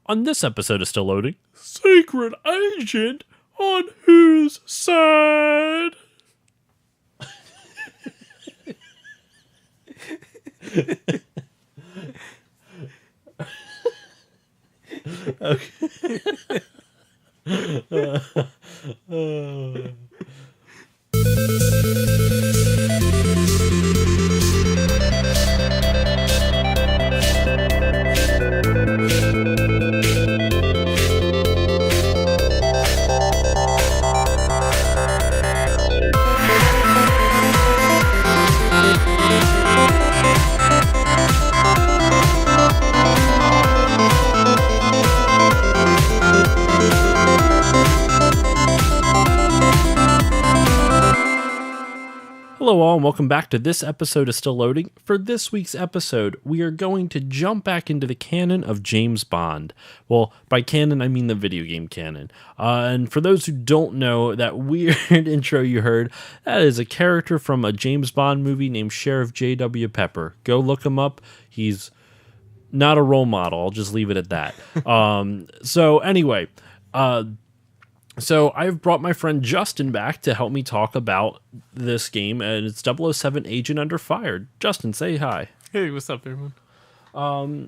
On this episode of Still Loading, Secret Agent on whose side? Hello all, and welcome back to this episode of Still Loading. For this week's episode, we are going to jump back into the canon of James Bond. Well, by canon, I mean the video game canon. And for those who don't know, that weird intro you heard, that is a character from a James Bond movie named Sheriff J.W. Pepper. Go look him up. He's not a role model. I'll just leave it at that. So I've brought my friend Justin back to help me talk about this game, and it's 007 Agent Under Fire. Justin, say hi. Hey, what's up, everyone?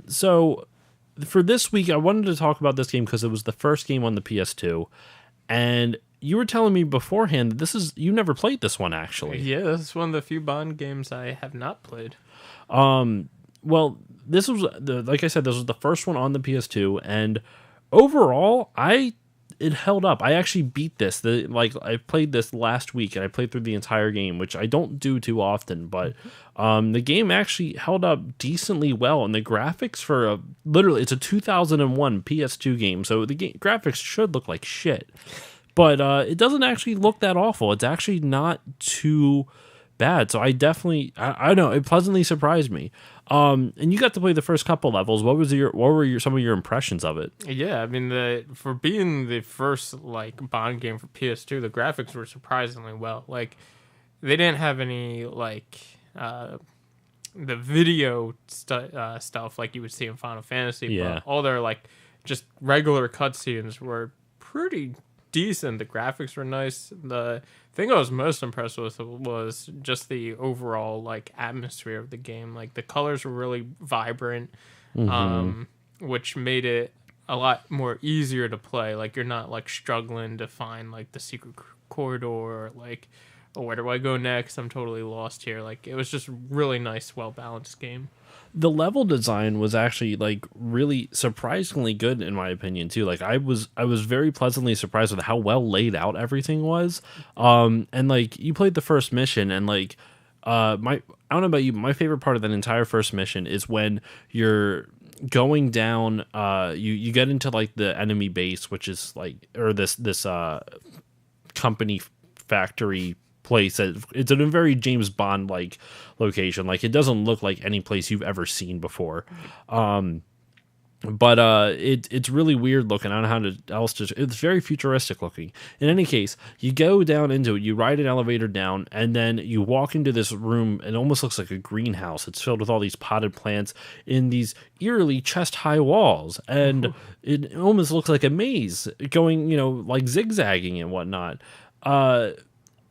So for this week, I wanted to talk about this game because it was the first game on the PS2, and you were telling me beforehand that you never played this one, actually. Yeah, this is one of the few Bond games I have not played. Well, this was, like I said, this was the first one on the PS2, and overall, it held up. I actually beat this. I played this last week, and I played through the entire game, which I don't do too often. But the game actually held up decently well, and the graphics for it's a 2001 PS2 game, so the graphics should look like shit. But it doesn't actually look that awful. It's actually not too bad. So I definitely, I don't know, it pleasantly surprised me. And you got to play the first couple levels. What were some of your impressions of it? Yeah, I mean, for being the first Bond game for PS2, the graphics were surprisingly well. They didn't have any the video stuff like you would see in Final Fantasy. Yeah. But all their just regular cutscenes were pretty decent. The graphics were nice. The thing I was most impressed with was just the overall atmosphere of the game. The colors were really vibrant, which made it a lot more easier to play. You're not struggling to find the secret corridor or oh, where do I go next? I'm totally lost here. It was just really nice, well balanced game. The level design was actually really surprisingly good in my opinion too. I was very pleasantly surprised with how well laid out everything was. And you played the first mission, and I don't know about you, but my favorite part of that entire first mission is when you're going down. You get into the enemy base, which is this company factory place. It's in a very James Bond location. It doesn't look like any place you've ever seen before. But it's really weird looking. I don't know it's very futuristic looking. In any case, you go down into it, you ride an elevator down, and then you walk into this room. It almost looks like a greenhouse. It's filled with all these potted plants in these eerily chest-high walls, and it almost looks like a maze going, zigzagging and whatnot.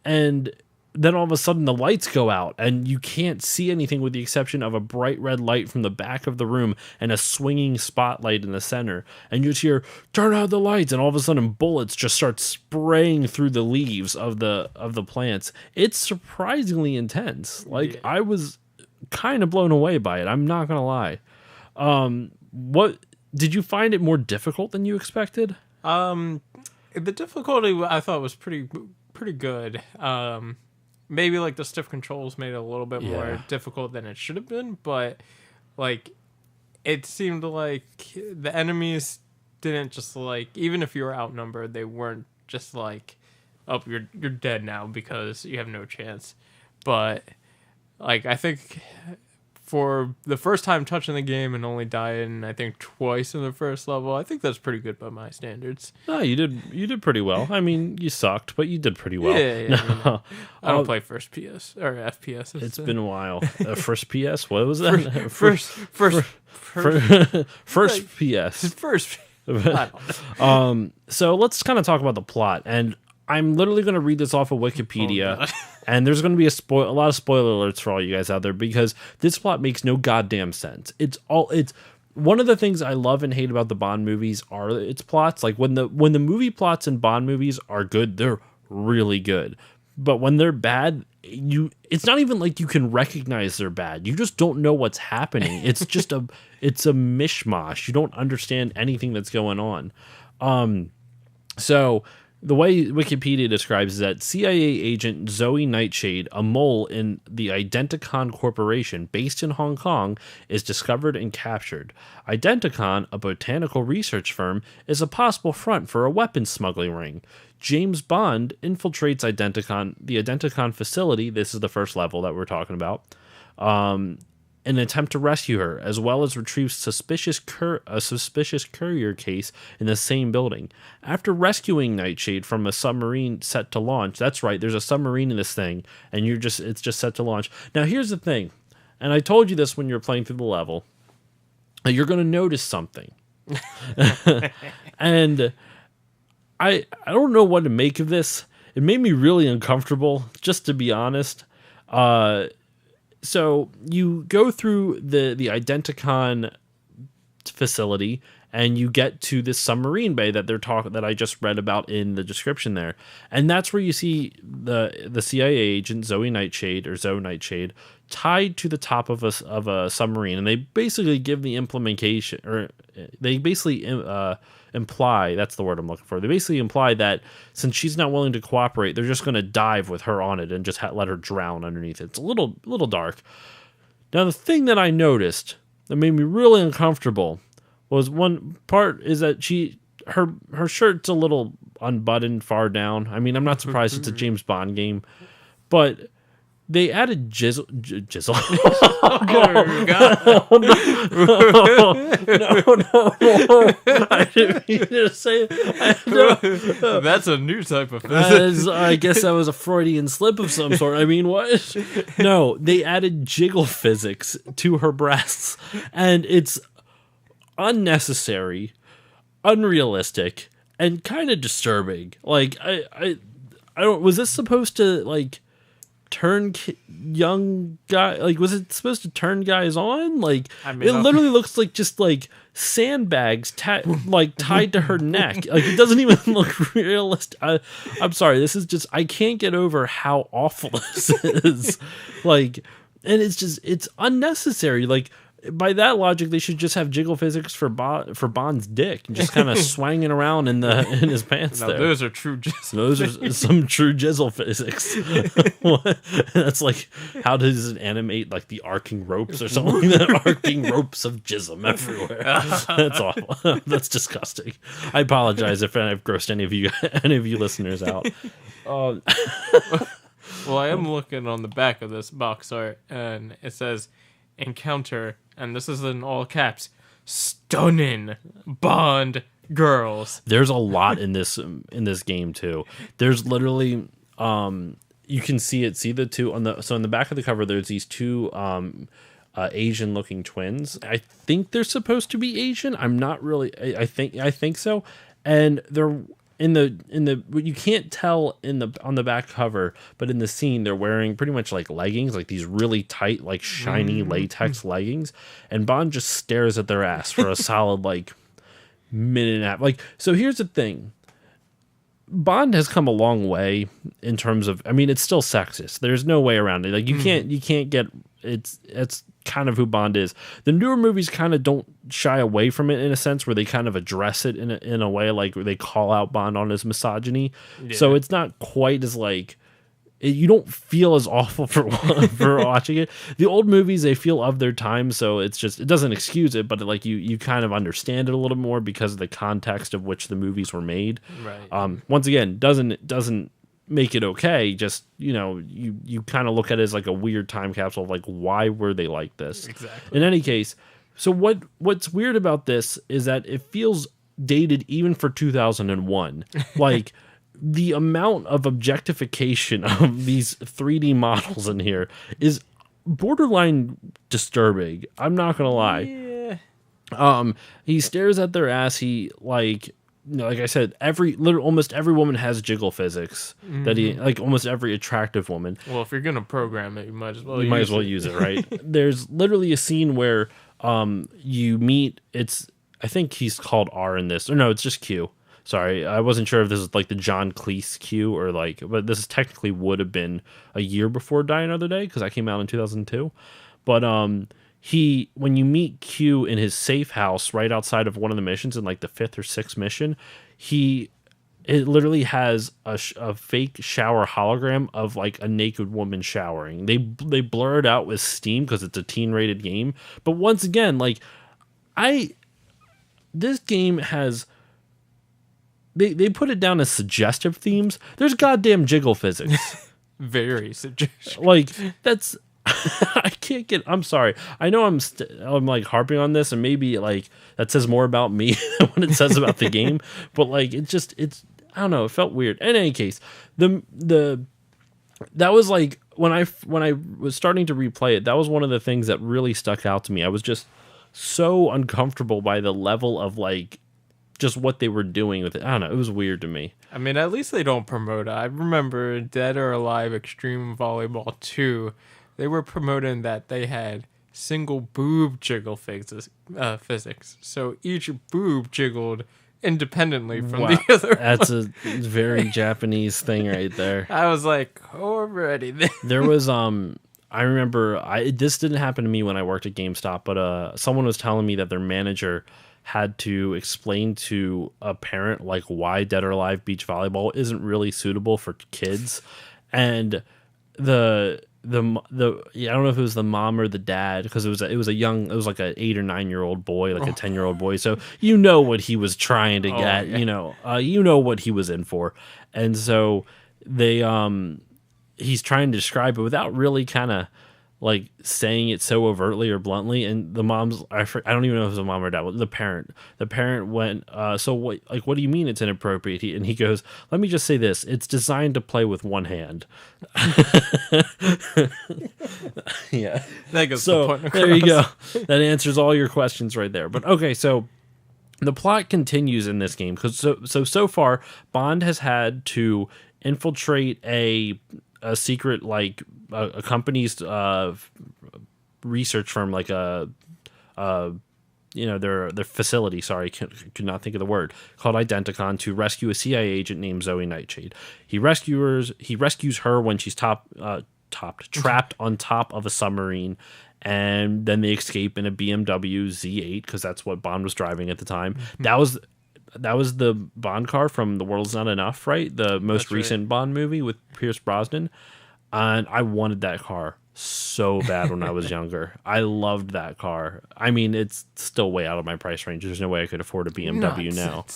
And then all of a sudden the lights go out and you can't see anything with the exception of a bright red light from the back of the room and a swinging spotlight in the center. And you just hear, turn out the lights, and all of a sudden bullets just start spraying through the leaves of the plants. It's surprisingly intense. I was kind of blown away by it. I'm not going to lie. What did you find it more difficult than you expected? The difficulty I thought was pretty good. Maybe the stiff controls made it a little bit more difficult than it should have been, but it seemed like the enemies didn't just even if you were outnumbered, they weren't just oh, you're dead now because you have no chance. But I think for the first time touching the game and only dying, I think twice in the first level, I think that's pretty good by my standards. No, you did pretty well. I mean, you sucked, but you did pretty well. Yeah. I don't play first PS or FPS. It's been a while. First PS? What was that? First PS. First. I don't know. So let's kind of talk about the plot, and I'm literally going to read this off of Wikipedia, and there's going to be a lot of spoiler alerts for all you guys out there because this plot makes no goddamn sense. It's one of the things I love and hate about the Bond movies are its plots. Like when the movie plots in Bond movies are good, they're really good, but when they're bad, it's not even like you can recognize they're bad. You just don't know what's happening. It's just it's a mishmash. You don't understand anything that's going on. So the way Wikipedia describes is that CIA agent Zoe Nightshade, a mole in the Identicon Corporation based in Hong Kong, is discovered and captured. Identicon, a botanical research firm, is a possible front for a weapons smuggling ring. James Bond infiltrates the Identicon facility. This is the first level that we're talking about. In an attempt to rescue her, as well as retrieve a suspicious courier case in the same building. After rescuing Nightshade from a submarine set to launch, that's right, there's a submarine in this thing, and it's just set to launch. Now, here's the thing, and I told you this when you were playing through the level, you're going to notice something. And I don't know what to make of this. It made me really uncomfortable, just to be honest. So you go through the Identicon facility and you get to this submarine bay that I just read about in the description there. And that's where you see the CIA agent Zoe Nightshade tied to the top of a submarine, and they basically give the implementation, or they basically imply, that's the word I'm looking for. They basically imply that since she's not willing to cooperate, they're just going to dive with her on it and just let her drown underneath it. It's a little dark. Now, the thing that I noticed that made me really uncomfortable was one part is that her shirt's a little unbuttoned far down. I mean, I'm not surprised it's a James Bond game, but they added jizzle. Oh, God. No. I didn't mean to say it. That's a new type of physics. I guess that was a Freudian slip of some sort. I mean, what? No, they added jiggle physics to her breasts, and it's unnecessary, unrealistic, and kind of disturbing. Like, I don't. Was this supposed to like turn young guy? Like, was it supposed to turn guys on? Like, I mean, it literally looks like just like sandbags tied to her neck. Like, it doesn't even look realistic. I'm sorry. This is just, I can't get over how awful this is. Like, and it's unnecessary. Like, by that logic, they should just have jiggle physics for Bond's dick and just kind of swanging around in his pants. Now, there, those are true jizzle. Those are some true jizzle physics. That's like, how does it animate like the arcing ropes or something? The arcing ropes of jism everywhere. That's awful. That's disgusting. I apologize if I've grossed any of you listeners out. Well, I am looking on the back of this box art, and it says encounter, and this is in all caps, stunning Bond girls. There's a lot in this game too. There's literally you can see the two on the back of the cover. There's these two Asian looking twins. I think they're supposed to be Asian. I'm not really. I think so, and they're in the you can't tell on the back cover, but in the scene they're wearing pretty much like leggings, like these really tight, like shiny latex leggings, and Bond just stares at their ass for a solid like minute and a half. Like, so here's the thing. Bond has come a long way in terms of, I mean, it's still sexist. There's no way around it. Like, you can't get, it's kind of who Bond is. The newer movies kind of don't shy away from it in a sense where they kind of address it in a way like where they call out Bond on his misogyny. Yeah. So it's not quite as like, you don't feel as awful for watching it. The old movies, they feel of their time, so it's just, it doesn't excuse it, but like you kind of understand it a little more because of the context of which the movies were made. Right. Once again, doesn't make it okay. Just, you kind of look at it as like a weird time capsule of like, why were they like this? Exactly. In any case, so what's weird about this is that it feels dated even for 2001. Like, the amount of objectification of these 3D models in here is borderline disturbing. I'm not gonna lie. Yeah. He stares at their ass. He like, like I said, almost every woman has jiggle physics that he like. Almost every attractive woman. Well, if you're gonna program it, you might as well. Use it, right? There's literally a scene where you meet. I think he's called R in this, or no, it's just Q. Sorry, I wasn't sure if this is like the John Cleese Q or like, but this technically would have been a year before Die Another Day because I came out in 2002. But when you meet Q in his safe house right outside of one of the missions in like the 5th or 6th mission, it literally has a fake shower hologram of like a naked woman showering. They blur it out with Steam because it's a teen rated game. But once again, like this game has. They put it down as suggestive themes. There's goddamn jiggle physics. Very suggestive. Like, that's... I can't get... I'm sorry. I know I'm like harping on this, and maybe like that says more about me than what it says about the game. But like, it's I don't know. It felt weird. In any case, that was like when I was starting to replay it. That was one of the things that really stuck out to me. I was just so uncomfortable by the level of like just what they were doing with it. I don't know. It was weird to me. I mean, at least they don't promote it. I remember Dead or Alive Extreme Volleyball 2. They were promoting that they had single boob jiggle physics. So each boob jiggled independently from the other. That's a very Japanese thing right there. I was like, already. There was I remember this didn't happen to me when I worked at GameStop, but someone was telling me that their manager had to explain to a parent like why Dead or Alive Beach Volleyball isn't really suitable for kids, and I don't know if it was the mom or the dad, because it was like an 8 or 9 year old boy, like a 10-year-old boy, so you know what he was trying to get. Yeah. You know what he was in for, and so he's trying to describe it without really kind of like saying it so overtly or bluntly, and the mom's I don't even know if it was a mom or dad. The parent went, so what do you mean it's inappropriate? And he goes, let me just say this: it's designed to play with one hand. Yeah, that goes. So the point there you go. That answers all your questions right there. But okay, so the plot continues in this game because so far Bond has had to infiltrate a secret, like a company's research firm, like their facility. Sorry, could not think of the word, called Identicon, to rescue a CIA agent named Zoe Nightshade. He rescues her when she's trapped on top of a submarine, and then they escape in a BMW Z8 because that's what Bond was driving at the time. That was the Bond car from The World's Not Enough, right? The most recent Bond movie with Pierce Brosnan. And I wanted that car so bad when I was younger. I loved that car. I mean, it's still way out of my price range. There's no way I could afford a BMW now.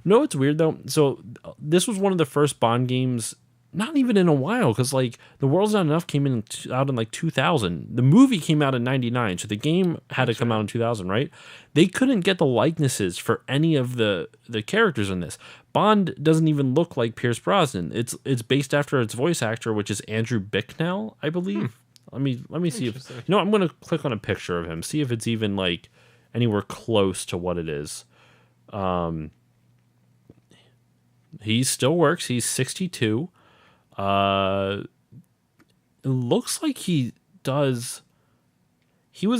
No, it's weird, though. So this was one of the first Bond games, not even in a while, because like The World's Not Enough came out in like 2000. The movie came out in 99, so the game had to come out in 2000, right? They couldn't get the likenesses for any of the characters in this. Bond doesn't even look like Pierce Brosnan. It's based after its voice actor, which is Andrew Bicknell, I believe. Let me see if I'm going to click on a picture of him, see if it's even like anywhere close to what it is. He still works. He's 62. It looks like he was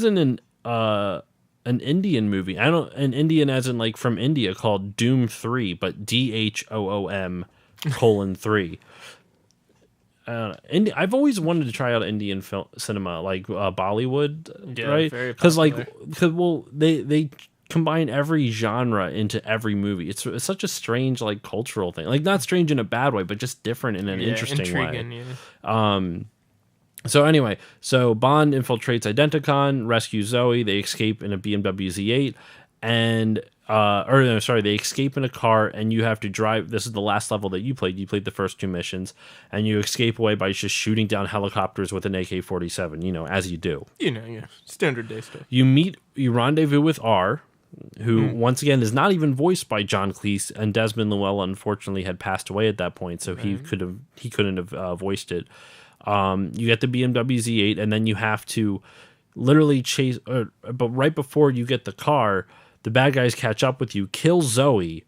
in an Indian movie. An Indian as in like from India, called Doom 3, but DHOOM:3. I've always wanted to try out Indian film cinema, like Bollywood, right? Because they combine every genre into every movie. It's such a strange like cultural thing, like not strange in a bad way, but just different in an interesting way. Yeah. So anyway, Bond infiltrates Identicon, rescues Zoe. They escape in a BMW Z8, and they escape in a car, and you have to drive. This is the last level that you played. You played the first 2 missions, and you escape away by just shooting down helicopters with an AK-47. As you do. Standard day stuff. You rendezvous with R, who once again is not even voiced by John Cleese, and Desmond Llewellyn unfortunately had passed away at that point, so he couldn't have voiced it. You get the BMW Z8, and then you have to literally chase, but right before you get the car, the bad guys catch up with you, kill Zoe,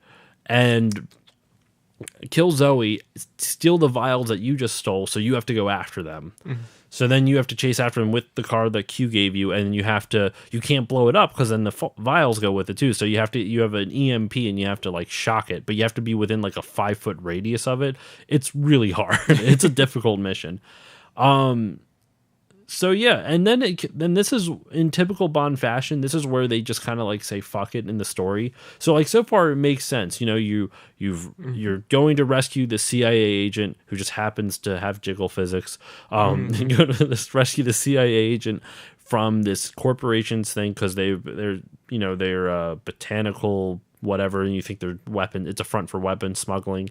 steal the vials that you just stole, so you have to go after them. Mm-hmm. So then you have to chase after them with the car that Q gave you, and you can't blow it up because then the vials go with it too. So you have an EMP and you have to like shock it, but you have to be within like a 5-foot radius of it. It's really hard. It's a difficult mission. So yeah, and then this is in typical Bond fashion. This is where they just kind of like say fuck it in the story. So like so far it makes sense. You know, you're going to rescue the CIA agent who just happens to have jiggle physics. You go to rescue the CIA agent from this corporation's thing because they're botanical whatever, and you think they're weapon. It's a front for weapon smuggling.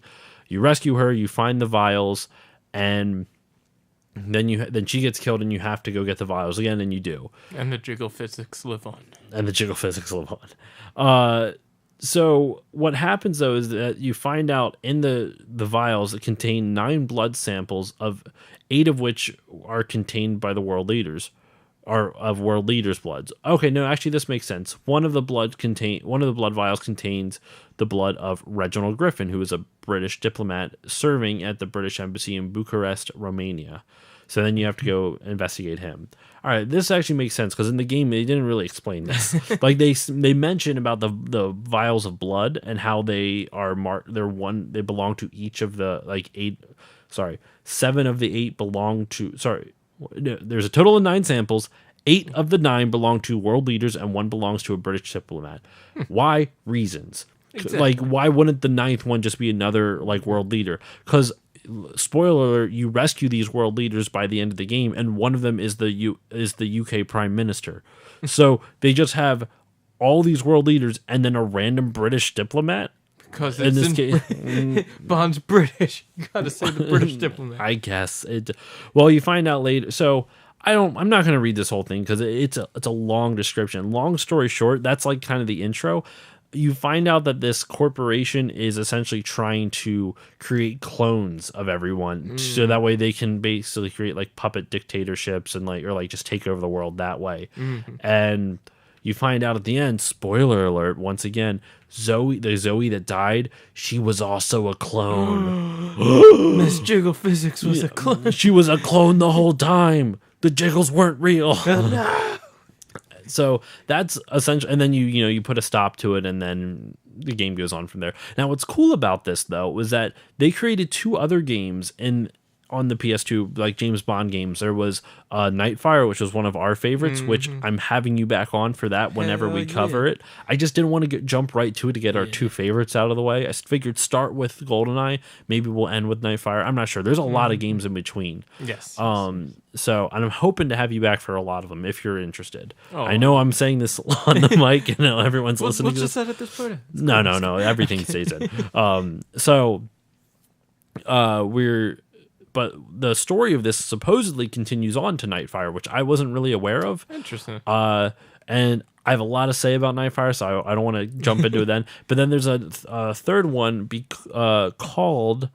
You rescue her. You find the vials and. Then she gets killed and you have to go get the vials again, and you do. And the jiggle physics live on. So what happens though is that you find out in the vials that contain 9 blood samples, of 8 of which are contained by the world leaders, or of world leaders' bloods. Okay, no, actually this makes sense. One of the blood vials contains the blood of Reginald Griffin, who is a British diplomat serving at the British Embassy in Bucharest, Romania. So then you have to go investigate him. All right, this actually makes sense because in the game they didn't really explain this. Like they mention about the vials of blood and how they are marked. They belong to each of the 7 of the 8 belong to. There's a total of 9 samples. 8 of the 9 belong to world leaders and 1 belongs to a British diplomat. Why? Reasons. Exactly. Like, why wouldn't the 9th one just be another like world leader? Because spoiler alert, you rescue these world leaders by the end of the game, and one of them is the UK Prime Minister. So they just have all these world leaders and then a random British diplomat. Because in this case, Bond's British. You gotta say the British diplomat. I guess it. Well, you find out later. So I'm not going to read this whole thing because it's a long description. Long story short, that's like kind of the intro. You find out that this corporation is essentially trying to create clones of everyone, so that way they can basically create like puppet dictatorships and or just take over the world that way. Mm-hmm. And you find out at the end, spoiler alert, once again, the Zoe that died, she was also a clone. Miss Jiggle Physics was a clone. She was a clone the whole time. The jiggles weren't real. So that's essential. And then you put a stop to it, and then the game goes on from there. Now, what's cool about this though was that they created 2 other games on the PS2, like James Bond games. There was Nightfire, which was one of our favorites, which I'm having you back on for that whenever we cover it. I just didn't want to jump right to it to get our 2 favorites out of the way. I figured start with GoldenEye. Maybe we'll end with Nightfire. I'm not sure. There's a lot of games in between. Yes. So I'm hoping to have you back for a lot of them if you're interested. Oh. I know I'm saying this on the mic and everyone's listening. What's just said at this point? No. Everything stays in. But the story of this supposedly continues on to Nightfire, which I wasn't really aware of. Interesting. And I have a lot to say about Nightfire, so I don't want to jump into it then. But then there's a third one called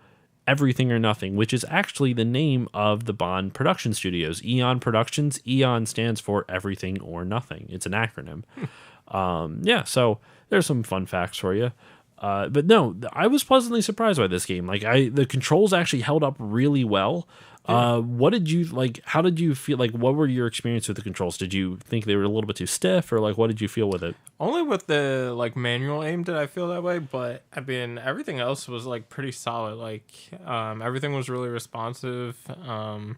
Everything or Nothing, which is actually the name of the Bond production studios, Eon Productions. Eon stands for Everything or Nothing. It's an acronym. So there's some fun facts for you. But no, I was pleasantly surprised by this game. Like the controls actually held up really well. What did you like? How did you feel? Like, what were your experience with the controls? Did you think they were a little bit too stiff, or like, what did you feel with it? Only with the like manual aim did I feel that way, but I mean everything else was like pretty solid. Like, everything was really responsive. And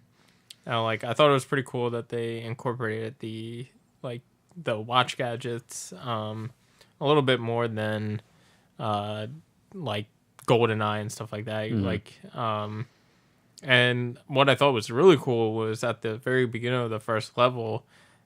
like I thought it was pretty cool that they incorporated the watch gadgets a little bit more than like GoldenEye and stuff like that. Mm-hmm. And what I thought was really cool was at the very beginning of the first level,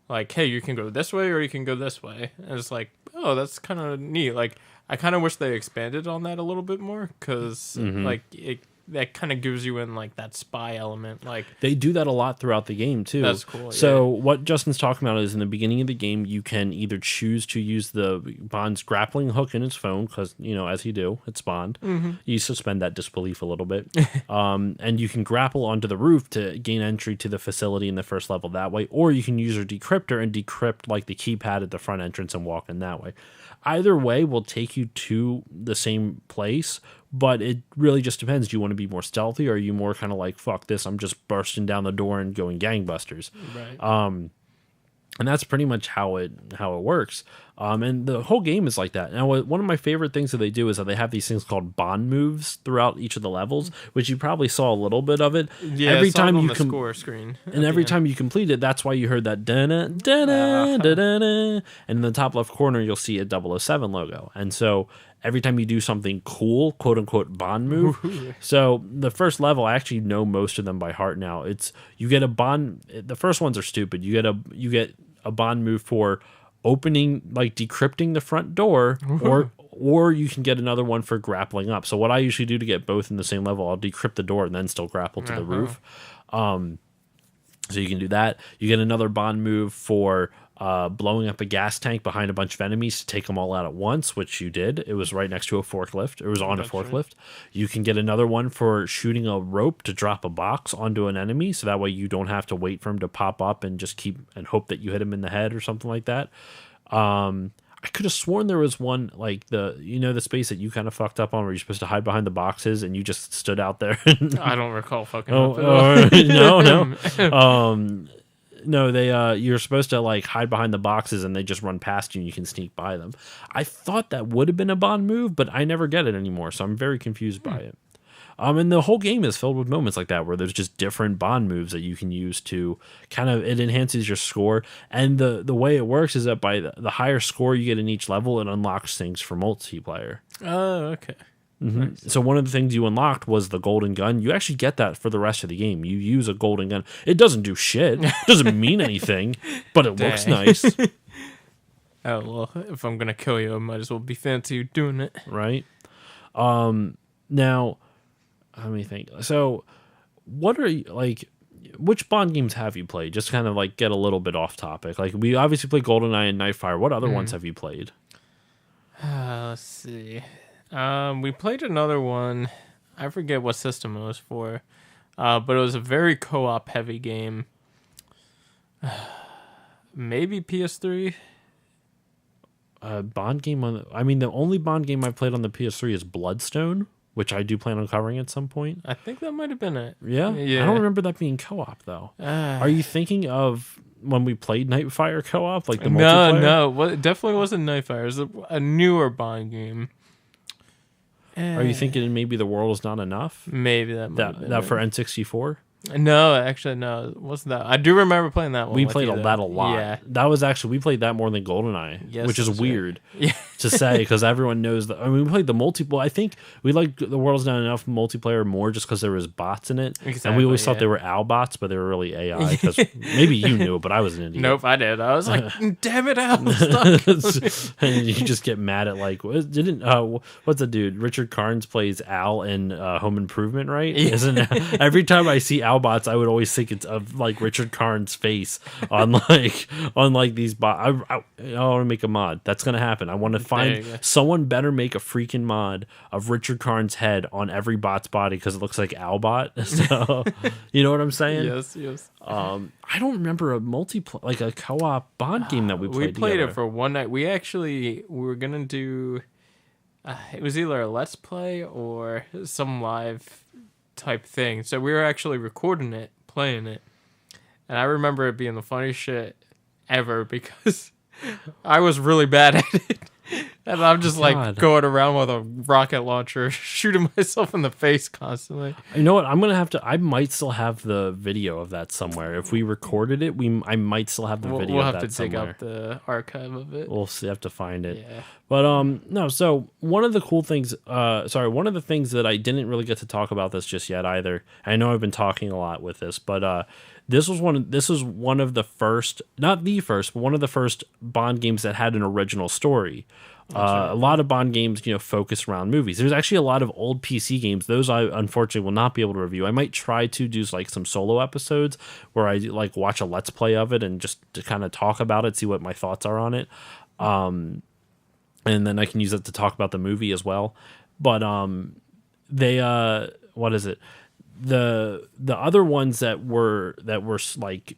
like, hey, you can go this way or you can go this way. And it's like, oh, that's kind of neat. Like, I kind of wish they expanded on that a little bit more because, like, it that kind of gives you in like that spy element. Like they do that a lot throughout the game too. That's cool. So what Justin's talking about is in the beginning of the game, you can either choose to use the Bond's grappling hook in his phone because as you do, it's Bond. You suspend that disbelief a little bit, and you can grapple onto the roof to gain entry to the facility in the first level that way, or you can use your decryptor and decrypt like the keypad at the front entrance and walk in that way. Either way will take you to the same place, but it really just depends. Do you want to be more stealthy, or are you more kind of like, fuck this, I'm just bursting down the door and going gangbusters? Right. And that's pretty much how it works. And the whole game is like that. Now, one of my favorite things that they do is that they have these things called Bond moves throughout each of the levels, which you probably saw a little bit of it. Yeah, every time you score screen, and every time you complete it, that's why you heard that da-na, da-na, da-na, and in the top left corner you'll see a 007 logo. And so every time you do something cool, quote unquote Bond move. So the first level, I actually know most of them by heart now. You get a Bond. The first ones are stupid. You get a Bond move for opening, like decrypting the front door, or you can get another one for grappling up. So what I usually do to get both in the same level, I'll decrypt the door and then still grapple to the roof. So you can do that. You get another Bond move for blowing up a gas tank behind a bunch of enemies to take them all out at once, which you did. It was right next to a forklift. It was on a forklift. Right. You can get another one for shooting a rope to drop a box onto an enemy, so that way you don't have to wait for him to pop up and just keep and hope that you hit him in the head or something like that. I could have sworn there was one, like the space that you kind of fucked up on where you're supposed to hide behind the boxes and you just stood out there. I don't recall fucking up. No, you're supposed to like hide behind the boxes and they just run past you and you can sneak by them. I thought that would have been a Bond move, but I never get it anymore, so I'm very confused by it. And the whole game is filled with moments like that where there's just different Bond moves that you can use to it enhances your score. And the way it works is that by the higher score you get in each level, it unlocks things for multiplayer. Oh, okay. Mm-hmm. Nice. So one of the things you unlocked was the golden gun. You actually get that for the rest of the game. You use a golden gun. It doesn't do shit. It doesn't mean anything, but it looks nice. Oh, well, if I'm going to kill you, I might as well be fancy doing it. Right. Now, let me think. So what are you, like, which Bond games have you played? Just kind of like get a little bit off topic. Like we obviously played GoldenEye and Nightfire. What other ones have you played? Let's see. We played another one. I forget what system it was for, but it was a very co-op heavy game. Maybe PS3. Bond game the only Bond game I played on the PS3 is Bloodstone, which I do plan on covering at some point. I think that might have been it. Yeah? I don't remember that being co-op though. Are you thinking of when we played Nightfire co-op, like the multiplayer? No. Well, it definitely wasn't Nightfire. It was a newer Bond game. Are you thinking maybe The World Is Not Enough? Maybe that for N64? No, actually, no, it wasn't that. I do remember playing that one. We played that a lot. Yeah. That was actually, we played that more than GoldenEye, which is weird to say because everyone knows that. I mean, we played the multiplayer. I think we liked The World's Not Enough multiplayer more just because there was bots in it. Exactly, and we always thought they were Al bots, but they were really AI. Because maybe you knew, but I was an idiot. Nope, I did. I was like, damn it, Al. And you just get mad at what's the dude? Richard Karnes plays Al in Home Improvement, right? Yeah. Isn't every time I see Al bots, I would always think it's of like Richard Karn's face on these bots. I want to make a mod. That's gonna happen. I want to find someone better make a freaking mod of Richard Karn's head on every bot's body because it looks like Albot. So you know what I'm saying? Yes. I don't remember a like a co-op Bond game that we played. We played together. it for one night. We were gonna do. It was either a Let's Play or some live type thing. So we were actually recording it, playing it. And I remember it being the funniest shit ever because I was really bad at it. And I'm just like going around with a rocket launcher, shooting myself in the face constantly. You know what? I'm going to have to, I might still have the video of that somewhere. If we recorded it, I might still have the video of that somewhere. We'll have to dig up the archive of it. We'll have to find it. Yeah. But, no, so one of the cool things, one of the things that I didn't really get to talk about this just yet either. I know I've been talking a lot with this, but, this was one of the first, not the first, but one of the first Bond games that had an original story. A lot of Bond games, focus around movies. There's actually a lot of old PC games. Those I unfortunately will not be able to review. I might try to do like some solo episodes where I like watch a Let's Play of it and just to kind of talk about it, see what my thoughts are on it. And then I can use it to talk about the movie as well. But what is it? The other ones that were like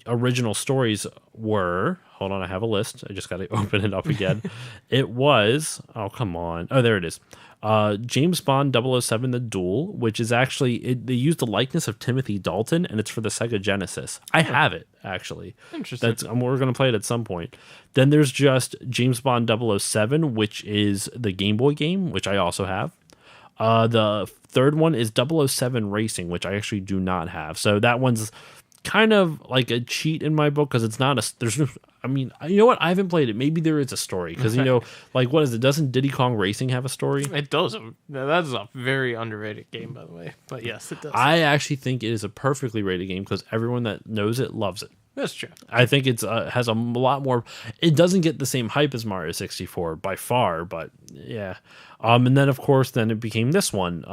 original stories were, hold on, I have a list. I just got to open it up again. It was, oh, come on. Oh, there it is. James Bond 007 The Duel, which is actually, they used the likeness of Timothy Dalton, and it's for the Sega Genesis. I have it, actually. Interesting. We're going to play it at some point. Then there's just James Bond 007, which is the Game Boy game, which I also have. The third one is 007 Racing, which I actually do not have. So that one's kind of like a cheat in my book because it's not there's no, I mean, you know what? I haven't played it. Maybe there is a story because, like, what is it? Doesn't Diddy Kong Racing have a story? It does. That's a very underrated game, by the way. But yes, it does. I actually think it is a perfectly rated game because everyone that knows it loves it. That's true. I think it's has a lot more. It doesn't get the same hype as Mario 64 by far, but yeah. And then of course, then it became this one,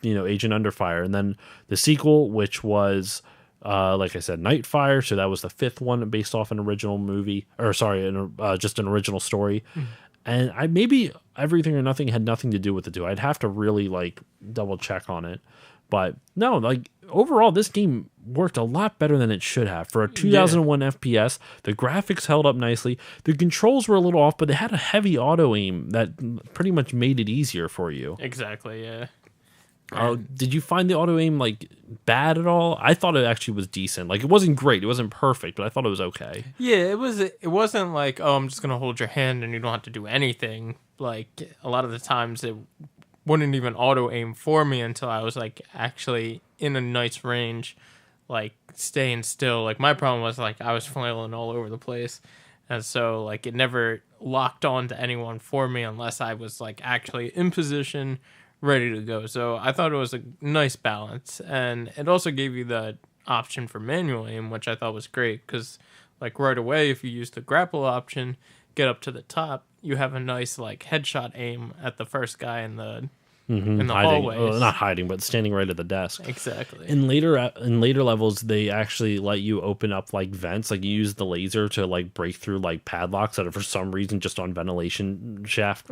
Agent Under Fire, and then the sequel, which was, like I said, Nightfire. So that was the fifth one based off an original movie, or sorry, just an original story. And maybe Everything or Nothing had nothing to do with the two. I'd have to really like double check on it. But no, like overall, this game worked a lot better than it should have. For a 2001 FPS, the graphics held up nicely. The controls were a little off, but they had a heavy auto aim that pretty much made it easier for you. Exactly, yeah. Did you find the auto aim like bad at all? I thought it actually was decent. Like it wasn't great, it wasn't perfect, but I thought it was okay. Yeah, it was. It wasn't like, oh, I'm just gonna hold your hand and you don't have to do anything. Like a lot of the times it wouldn't even auto aim for me until I was like actually in a nice range, like staying still. Like my problem was like I was flailing all over the place, and so like it never locked on to anyone for me unless I was like actually in position, ready to go. So I thought it was a nice balance, and it also gave you the option for manual aim, which I thought was great because like right away if you use the grapple option, get up to the top, you have a nice like headshot aim at the first guy in the hallways. Well, not hiding, but standing right at the desk. Exactly. In later levels, they actually let you open up like vents. Like you use the laser to like break through like padlocks that are for some reason just on ventilation shaft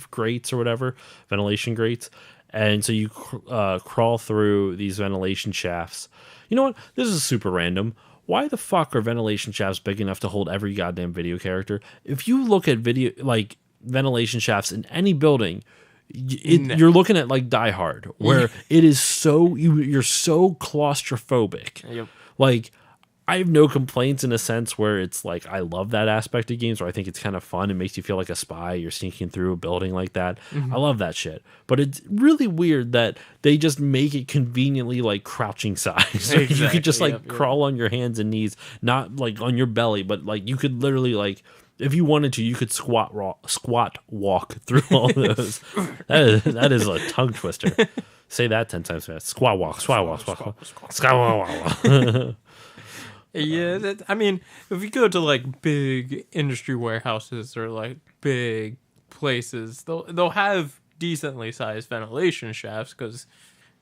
grates or whatever, ventilation grates. And so you crawl through these ventilation shafts. You know what? This is super random. Why the fuck are ventilation shafts big enough to hold every goddamn video character? If you look at ventilation shafts in any building, you're looking at like Die Hard, where it is so you're so claustrophobic. Yep. Like I have no complaints in a sense where it's like I love that aspect of games where I think it's kind of fun. It makes you feel like a spy. You're sneaking through a building like that. I love that shit. But it's really weird that they just make it conveniently like crouching size. Exactly. You could just like crawl on your hands and knees, not like on your belly, but like you could literally like if you wanted to, you could squat walk through all those. That is a tongue twister. Say that 10 times fast. Squat walk. Yeah, I mean, if you go to like big industry warehouses or like big places, they'll have decently sized ventilation shafts because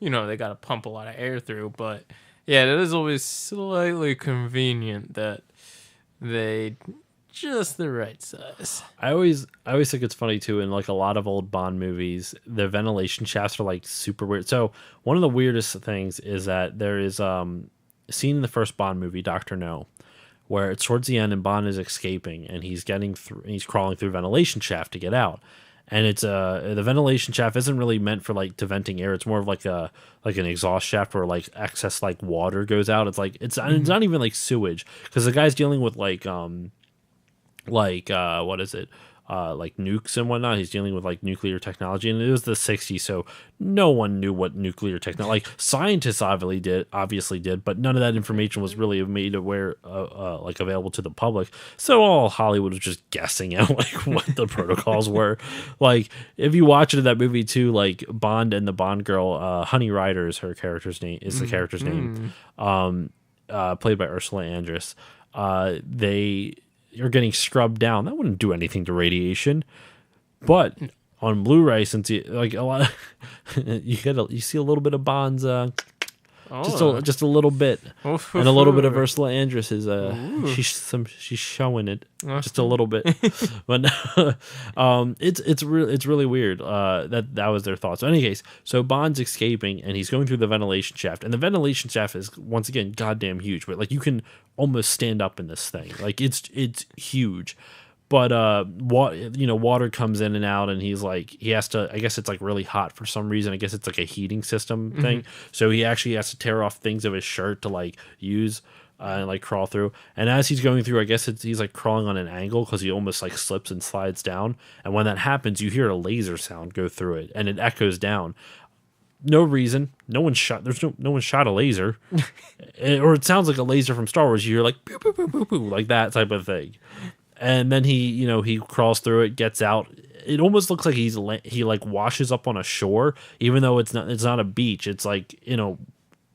they got to pump a lot of air through. But yeah, it is always slightly convenient that they just the right size. I always think it's funny too. In like a lot of old Bond movies, the ventilation shafts are like super weird. So one of the weirdest things is that there is a scene in the first Bond movie, Dr. No, where it's towards the end and Bond is escaping and he's crawling through a ventilation shaft to get out. And it's the ventilation shaft isn't really meant for like to venting air. It's more of like an exhaust shaft where like excess like water goes out. It's like it's not even like sewage because the guy's dealing with like what is it? Like nukes and whatnot. He's dealing with like nuclear technology, and it was the 60s, so no one knew what nuclear technology. Like scientists obviously did, but none of that information was really made aware, like available to the public. So all Hollywood was just guessing at like what the protocols were. Like if you watch it in that movie too, like Bond and the Bond girl, Honey Rider is her character's name. Is the character's name, played by Ursula Andress. you're getting scrubbed down. That wouldn't do anything to radiation. But on Blu-ray, since you like a lot, you see a little bit of Bond's. Just a little bit, and a little bit of Ursula Andress's. She's showing it just a little bit, but it's really weird. That was their thoughts. So in any case, so Bond's escaping and he's going through the ventilation shaft, and the ventilation shaft is once again goddamn huge. But like you can almost stand up in this thing, like it's huge. But water comes in and out, and he has to. I guess it's like really hot for some reason. I guess it's like a heating system thing. So he actually has to tear off things of his shirt to like use and like crawl through. And as he's going through, I guess he's like crawling on an angle because he almost like slips and slides down. And when that happens, you hear a laser sound go through it, and it echoes down. No reason. No one shot. No one shot a laser, or it sounds like a laser from Star Wars. You hear like pew, pew, pew, pew, pew, like that type of thing. And then he crawls through it, gets out. It almost looks like he like washes up on a shore, even though it's not a beach. It's like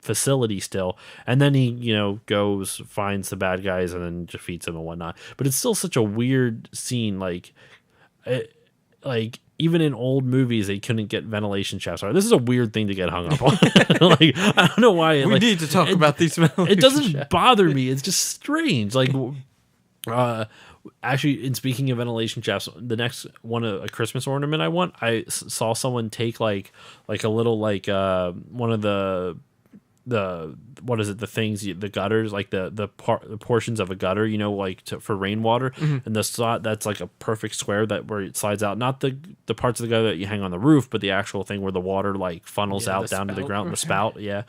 facility still. And then he goes, finds the bad guys, and then defeats them and whatnot. But it's still such a weird scene. Like even in old movies, they couldn't get ventilation shafts. This is a weird thing to get hung up on. Like I don't know why. We need to talk about these ventilation It doesn't shafts. bother me. It's just strange. Like. Actually, in speaking of ventilation shafts, the next one, a Christmas ornament I want, I saw someone take like a little one of the what is it, the things, the gutters, like the portions of a gutter, for rainwater, and the slot that's like a perfect square where it slides out, not the parts of the gutter that you hang on the roof, but the actual thing where the water like funnels out down to the ground, the spout. Yeah,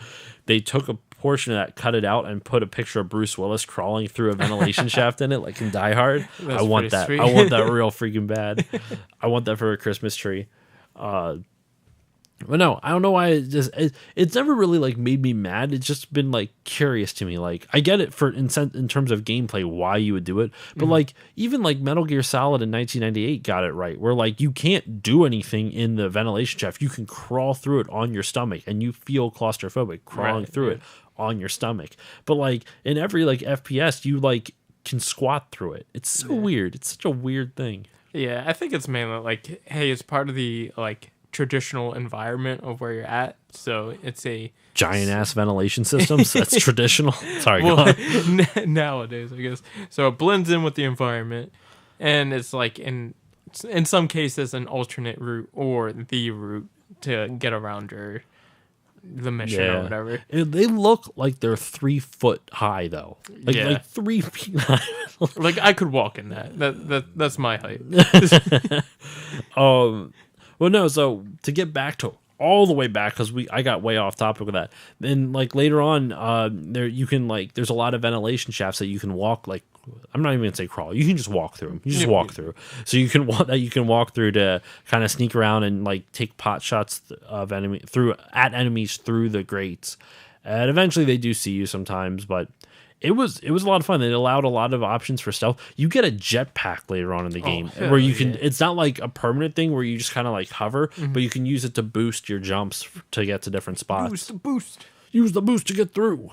they took a portion of that, cut it out, and put a picture of Bruce Willis crawling through a ventilation shaft in it, like in Die Hard. I want that. Sweet. I want that real freaking bad. I want that for a Christmas tree. But no, I don't know why it's never really like made me mad. It's just been like curious to me. Like I get it in terms of gameplay why you would do it, but like even like Metal Gear Solid in 1998 got it right, where like you can't do anything in the ventilation shaft. You can crawl through it on your stomach, and you feel claustrophobic crawling through it on your stomach. But like in every like FPS, you like can squat through it. It's so weird. It's such a weird thing. Yeah, I think it's mainly like, hey, it's part of the like traditional environment of where you're at, so it's a giant ass ventilation systems. That's traditional. Sorry, go on. Nowadays, I guess. So it blends in with the environment, and it's like in some cases an alternate route or the route to get around the mission or whatever. They look like they're 3 foot high though. Like 3 feet high. Like I could walk in that's my height. Well, no. So to get back to all the way back, because I got way off topic with that. Then like later on, there's a lot of ventilation shafts that you can walk. Like I'm not even gonna say crawl. You can just walk through them. You just walk through. So you can walk through to kind of sneak around and like take pot shots of enemies through the grates. And eventually they do see you sometimes, but. It was a lot of fun. It allowed a lot of options for stealth. You get a jetpack later on in the game where you can. It's not like a permanent thing where you just kind of like hover, but you can use it to boost your jumps to get to different spots. Use the boost to get through.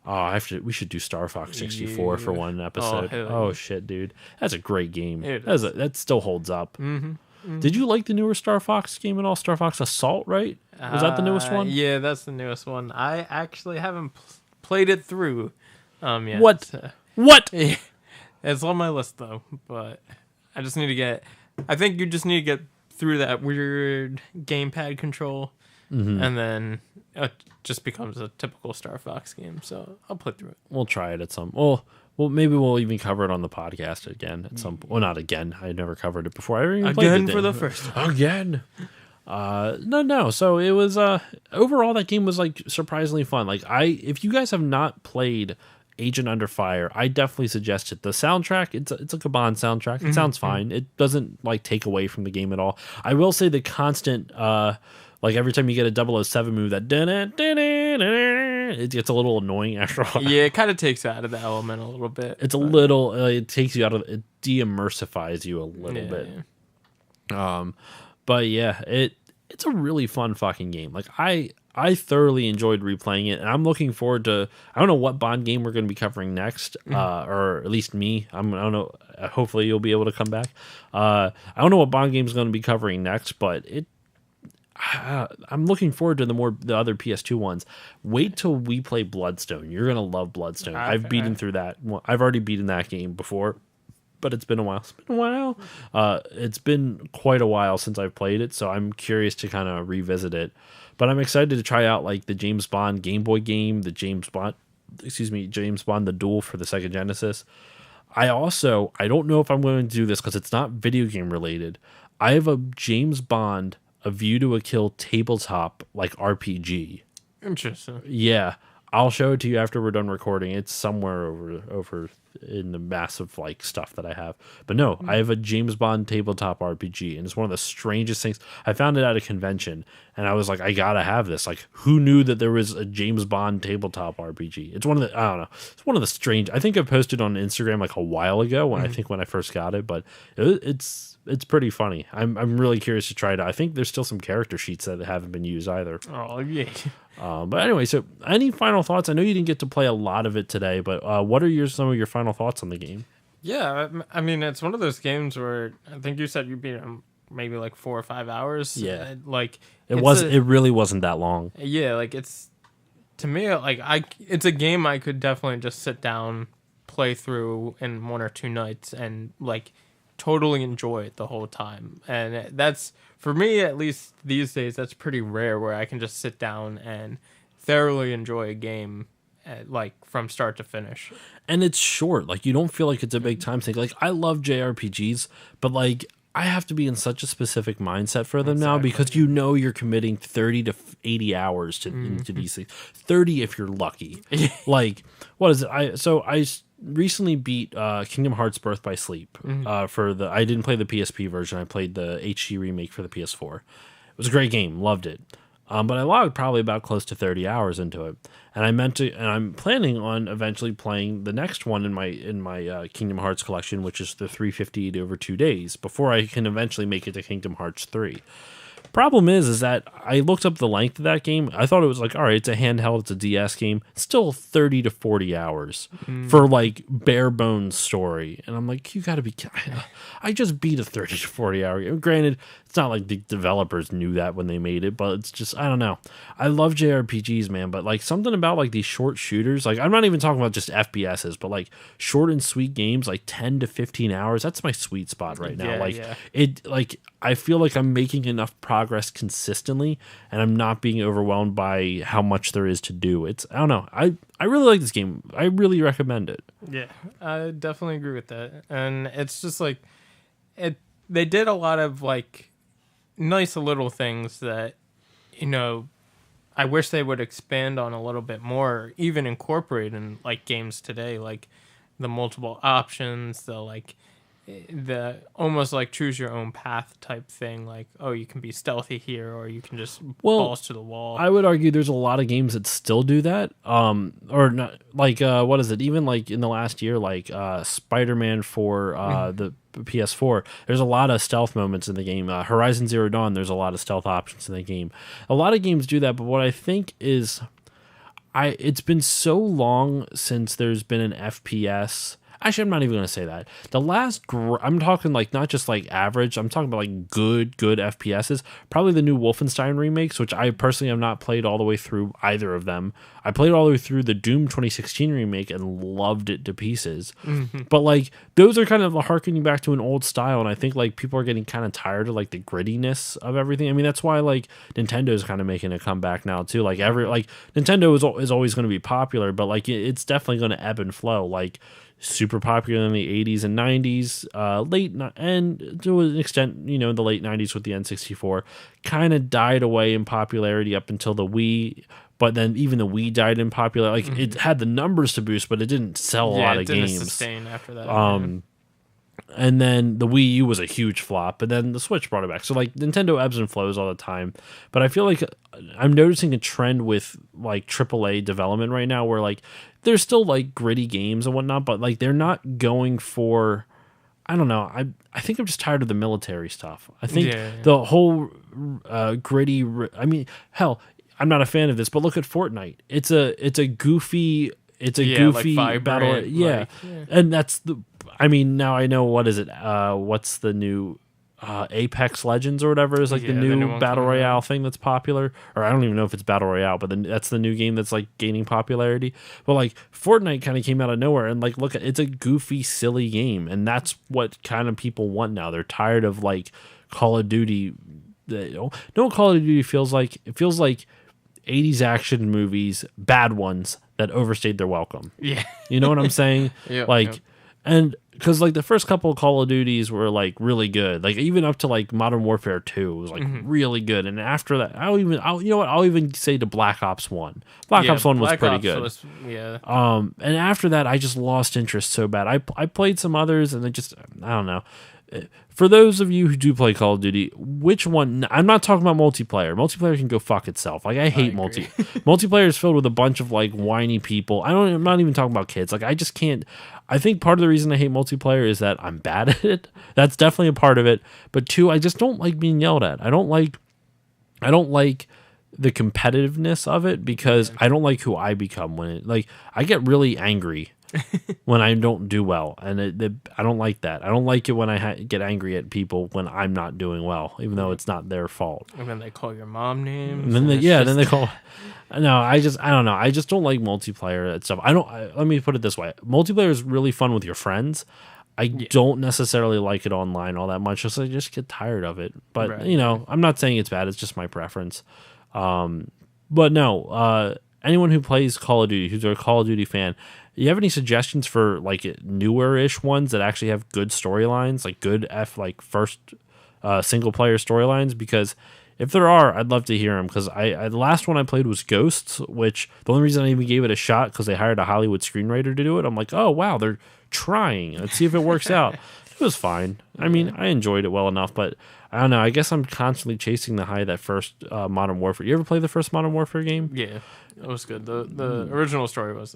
We should do Star Fox 64 for one episode. Oh shit, dude, that's a great game. That still holds up. Did you like the newer Star Fox game at all? Star Fox Assault, right? Was that the newest one? Yeah, that's the newest one. I actually haven't played it through. Yeah. What? It's on my list though, but I just need to get. I think you just need to get through that weird gamepad control, and then it just becomes a typical Star Fox game. So I'll play through it. We'll try it at some. Well, maybe we'll even cover it on the podcast again at some. Well, not again. I never covered it before. I already played it again for the first time. Again. No. So it was overall that game was like surprisingly fun. Like if you guys have not played Agent Under Fire, I definitely suggest it. The soundtrack, it's like a Bond soundtrack. It sounds fine. It doesn't like take away from the game at all. I will say the constant like every time you get a 007 move, that it gets a little annoying after a while. Yeah, it kind of takes out of the element a little bit. It's a little it takes you out of it, de-immersifies you a little bit. Yeah. But yeah, it's a really fun fucking game. Like I I thoroughly enjoyed replaying it, and I'm looking forward to. I don't know what Bond game we're going to be covering next, or at least me. I don't know. Hopefully, you'll be able to come back. I don't know what Bond game is going to be covering next, but I'm looking forward to the other PS2 ones. Wait till we play Bloodstone. You're gonna love Bloodstone. I've beaten through that. I've already beaten that game before, but it's been a while. It's been quite a while since I've played it, so I'm curious to kind of revisit it. But I'm excited to try out like the James Bond Game Boy game, the James Bond the Duel for the Sega Genesis. I don't know if I'm going to do this because it's not video game related. I have a James Bond A View to a Kill tabletop like RPG. Interesting. Yeah, I'll show it to you after we're done recording. It's somewhere over in the massive like stuff that I have. But no, I have a James Bond tabletop RPG, and it's one of the strangest things. I found it at a convention, and I was like, I gotta have this. Like, who knew that there was a James Bond tabletop RPG? It's one of the I don't know. It's one of the strange. I think I posted on Instagram like a while ago when I first got it, but it's pretty funny. I'm really curious to try it out. I think there's still some character sheets that haven't been used either. Oh yeah. But anyway, so any final thoughts? I know you didn't get to play a lot of it today, but what are some of your final thoughts on the game? Yeah, I mean, it's one of those games where I think you said you beat him maybe like 4 or 5 hours. Yeah, like it really wasn't that long. Yeah, like it's to me like it's a game I could definitely just sit down, play through in 1 or 2 nights, and like totally enjoy it the whole time. And that's, for me at least these days, that's pretty rare where I can just sit down and thoroughly enjoy a game like from start to finish. And it's short. Like, you don't feel like it's a big time thing. Like, I love JRPGs, but like I have to be in such a specific mindset for them now, because you know you're committing 30 to 80 hours into these things. 30 if you're lucky. Like, what is it? I recently beat Kingdom Hearts Birth by Sleep. I didn't play the PSP version. I played the HD remake for the PS4. It was a great game. Loved it. But I logged probably about close to 30 hours into it, and I'm planning on eventually playing the next one in my Kingdom Hearts collection, which is the 358 over 2 days, before I can eventually make it to Kingdom Hearts 3. Problem is that I looked up the length of that game. I thought it was like, all right, it's a handheld, it's a DS game. Still 30 to 40 hours for like bare bones story. And I'm like, you gotta be kidding. I just beat a 30 to 40 hour game. Granted, it's not like the developers knew that when they made it, but it's just, I don't know. I love JRPGs, man, but like something about like these short shooters, like I'm not even talking about just FPSs, but like short and sweet games, like 10 to 15 hours, that's my sweet spot right now. I feel like I'm making enough progress consistently, and I'm not being overwhelmed by how much there is to do. I don't know. I really like this game. I really recommend it. Yeah, I definitely agree with that. And it's just like they did a lot of like nice little things that, you know, I wish they would expand on a little bit more, even incorporate in like games today, like the multiple options, the almost like choose your own path type thing, like, oh, you can be stealthy here, or you can just balls to the wall. I would argue there's a lot of games that still do that, or not, like what is it, even like in the last year, like Spider-Man for the PS4, there's a lot of stealth moments in the game. Horizon Zero Dawn, there's a lot of stealth options in the game. A lot of games do that, but what I think is it's been so long since there's been an FPS. Actually, I'm not even going to say that. The last, I'm talking like not just like average, I'm talking about like good FPSs. Probably the new Wolfenstein remakes, which I personally have not played all the way through either of them. I played all the way through the Doom 2016 remake and loved it to pieces. But like those are kind of harkening back to an old style, and I think like people are getting kind of tired of like the grittiness of everything. I mean, that's why like Nintendo is kind of making a comeback now too. Like Nintendo is always going to be popular, but like it's definitely going to ebb and flow. Like super popular in the 80s and 90s, and to an extent, you know, the late 90s with the N64, kind of died away in popularity up until the Wii. But then even the Wii died in popularity. Like it had the numbers to boost, but it didn't sell a lot of games. Didn't sustain after that. And then the Wii U was a huge flop, and then the Switch brought it back. So like Nintendo ebbs and flows all the time. But I feel like I'm noticing a trend with like AAA development right now, where like there's still like gritty games and whatnot, but like they're not going for, I don't know. I think I'm just tired of the military stuff. I think the whole gritty. I mean, hell, I'm not a fan of this, but look at Fortnite. It's a goofy goofy like battle. vibrant, Yeah. And that's I mean, now I know, what is it? What's the new Apex Legends or whatever is like the new battle royale thing that's popular, or I don't even know if it's battle royale, but then that's the new game that's like gaining popularity. But like Fortnite kind of came out of nowhere, and like look, it's a goofy, silly game, and that's what kind of people want now. They're tired of like Call of Duty. No, Call of Duty feels like, it feels like 80s action movies, bad ones that overstayed their welcome. Yeah, you know what I'm saying? And because like the first couple of Call of Duties were like really good, like even up to like Modern Warfare 2 was like really good, and after that, I'll even say to Black Ops 1. Black Ops 1 was pretty good. And after that, I just lost interest so bad. I played some others, and I don't know. For those of you who do play Call of Duty, which one? I'm not talking about multiplayer. Multiplayer can go fuck itself. Like, I hate multiplayer is filled with a bunch of like whiny people. I'm not even talking about kids. Like, I just can't. I think part of the reason I hate multiplayer is that I'm bad at it. That's definitely a part of it. But two, I just don't like being yelled at. I don't like the competitiveness of it, because I don't like who I become when it, like, I get really angry when I don't do well, and I don't like that. I don't like it when I get angry at people when I'm not doing well, even though it's not their fault. And then they call your mom names. And then they call. No, I don't know. I just don't like multiplayer and stuff. Let me put it this way: multiplayer is really fun with your friends. I don't necessarily like it online all that much. I just get tired of it. But I'm not saying it's bad. It's just my preference. But no, anyone who plays Call of Duty, who's a Call of Duty fan, you have any suggestions for like newer-ish ones that actually have good storylines, like good first single player storylines? Because if there are, I'd love to hear them. Because the last one I played was Ghosts, which the only reason I even gave it a shot because they hired a Hollywood screenwriter to do it. I'm like, oh wow, they're trying. Let's see if it works out. It was fine. I mean, I enjoyed it well enough, but I don't know. I guess I'm constantly chasing the high of that first Modern Warfare. You ever play the first Modern Warfare game? Yeah, it was good. The original story was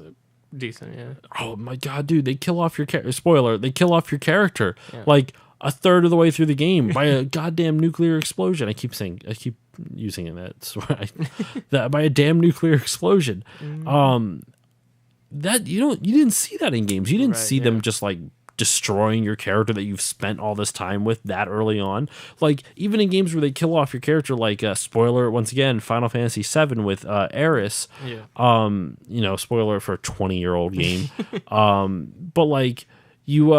decent. Yeah. Oh my god, dude! They kill off your spoiler. They kill off your character like a third of the way through the game by a goddamn nuclear explosion. I keep using it. That's right. That by a damn nuclear explosion. That you didn't see that in games. You didn't see them just like destroying your character that you've spent all this time with that early on. Like, even in games where they kill off your character, like spoiler once again, Final Fantasy VII with Aeris. Spoiler for a 20-year-old game. But like you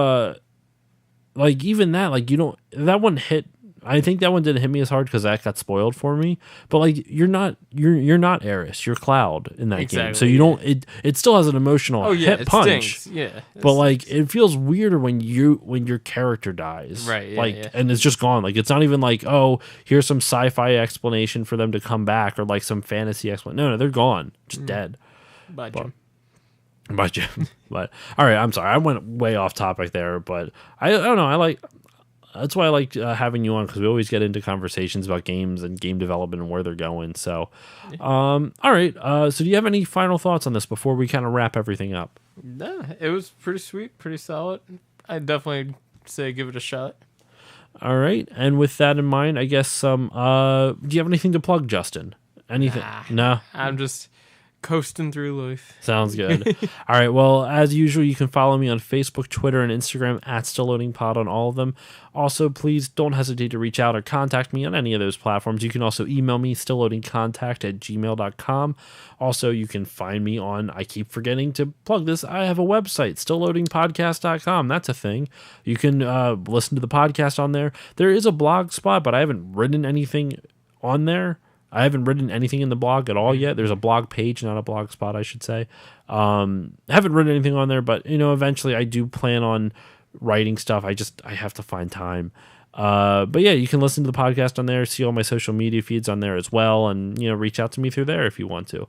like even that, like that one hit. I think that one didn't hit me as hard because that got spoiled for me. But like you're not Aeris, you're Cloud in that game, so you don't. It still has an emotional hit punch. Stinks. Yeah, but like it feels weirder when your character dies, right? Yeah, like and it's just gone. Like it's not even like, oh, here's some sci-fi explanation for them to come back, or like some fantasy explanation. No, they're gone, just dead. Bye, Jim. But all right, I'm sorry, I went way off topic there, but I don't know. That's why I like having you on, because we always get into conversations about games and game development and where they're going. So, all right. So do you have any final thoughts on this before we kind of wrap everything up? No, it was pretty sweet, pretty solid. I'd definitely say give it a shot. All right. And with that in mind, I guess do you have anything to plug, Justin? Anything? No. I'm just coasting through life. Sounds good. All right. Well, as usual, you can follow me on Facebook, Twitter, and Instagram at StillLoadingPod on all of them. Also, please don't hesitate to reach out or contact me on any of those platforms. You can also email me, stillloadingcontact@gmail.com. Also, you can find me on, I keep forgetting to plug this, I have a website, stillloadingpodcast.com. That's a thing. You can listen to the podcast on there. There is a blog spot, but I haven't written anything on there. I haven't written anything in the blog at all yet. There's a blog page, not a blog spot, I should say. I haven't written anything on there, but eventually I do plan on writing stuff. I have to find time. But yeah, you can listen to the podcast on there, see all my social media feeds on there as well, and reach out to me through there if you want to.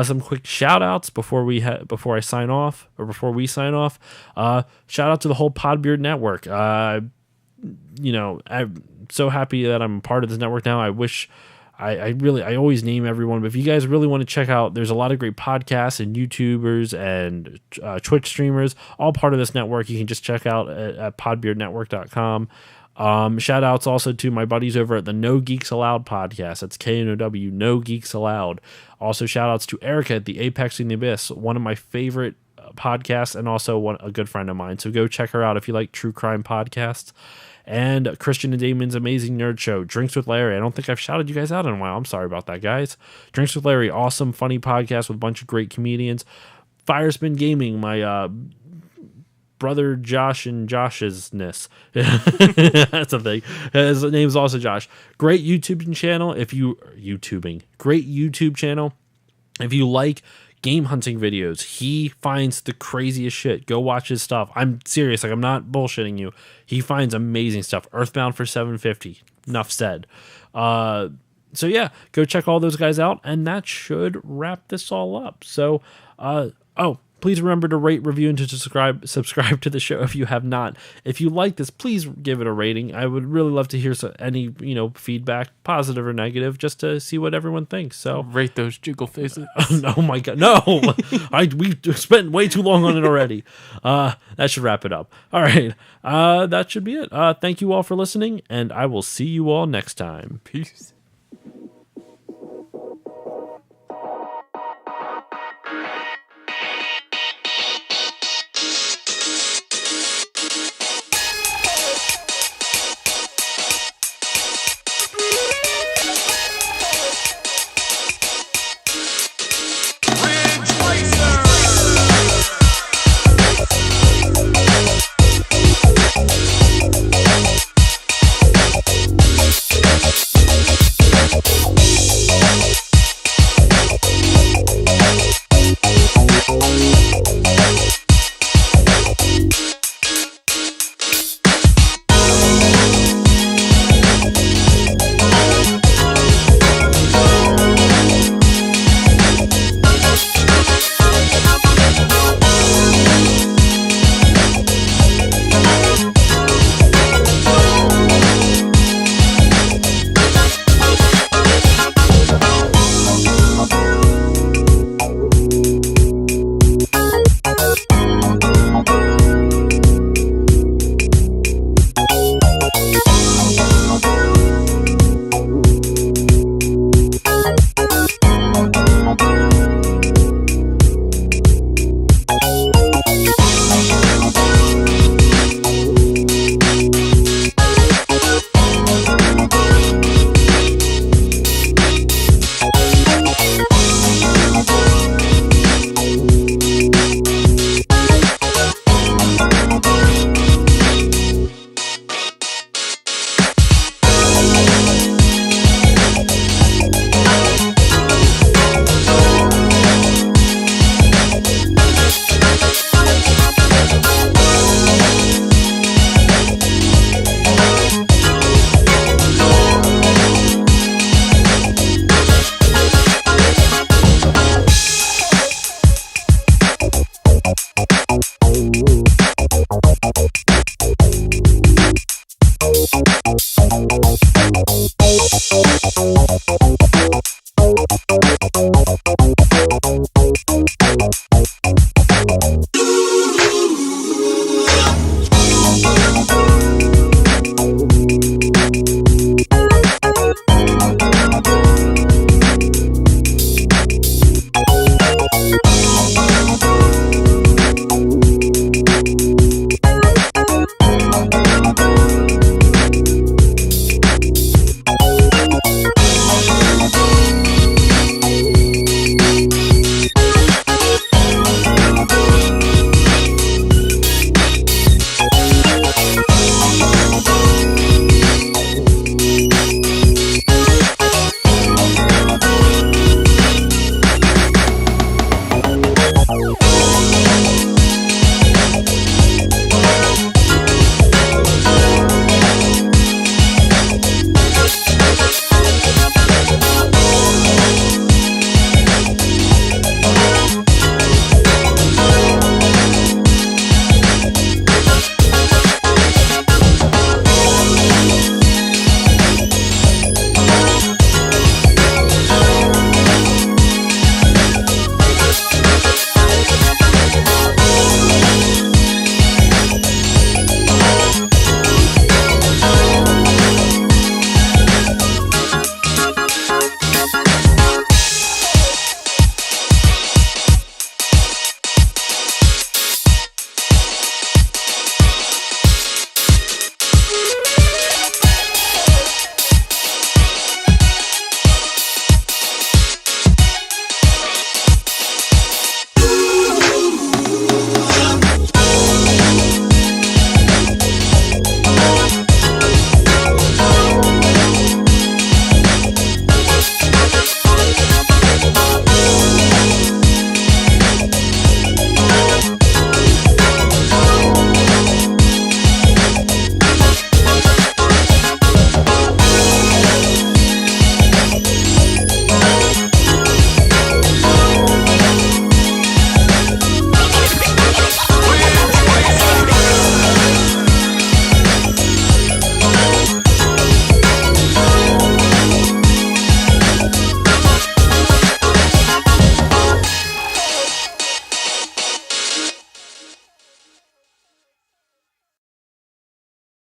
Some quick shout outs before we sign off. Shout out to the whole Podbeard network. I'm so happy that I'm part of this network now. I wish I always name everyone, but if you guys really want to check out, there's a lot of great podcasts and YouTubers and Twitch streamers, all part of this network. You can just check out at podbeardnetwork.com. Shout outs also to my buddies over at the No Geeks Allowed podcast. That's KNOW, No Geeks Allowed. Also, shout outs to Erica at the Apex in the Abyss, one of my favorite podcasts and also a good friend of mine. So go check her out if you like true crime podcasts. And Christian and Damon's Amazing Nerd Show, Drinks with Larry. I don't think I've shouted you guys out in a while. I'm sorry about that, guys. Drinks with Larry, awesome, funny podcast with a bunch of great comedians. Firespin Gaming, my brother Josh and Josh'sness. That's a thing. His name's also Josh. Great YouTube channel Great YouTube channel. If you like game hunting videos, he finds the craziest shit. Go watch his stuff. I'm serious. Like, I'm not bullshitting you. He finds amazing stuff. Earthbound for 750. Enough said. So yeah, go check all those guys out, and that should wrap this all up. So, please remember to rate, review, and to subscribe to the show if you have not. If you like this, please give it a rating. I would really love to hear any feedback, positive or negative, just to see what everyone thinks. So rate those jiggle faces. Oh my god, no! We spent way too long on it already. That should wrap it up. All right, that should be it. Thank you all for listening, and I will see you all next time. Peace.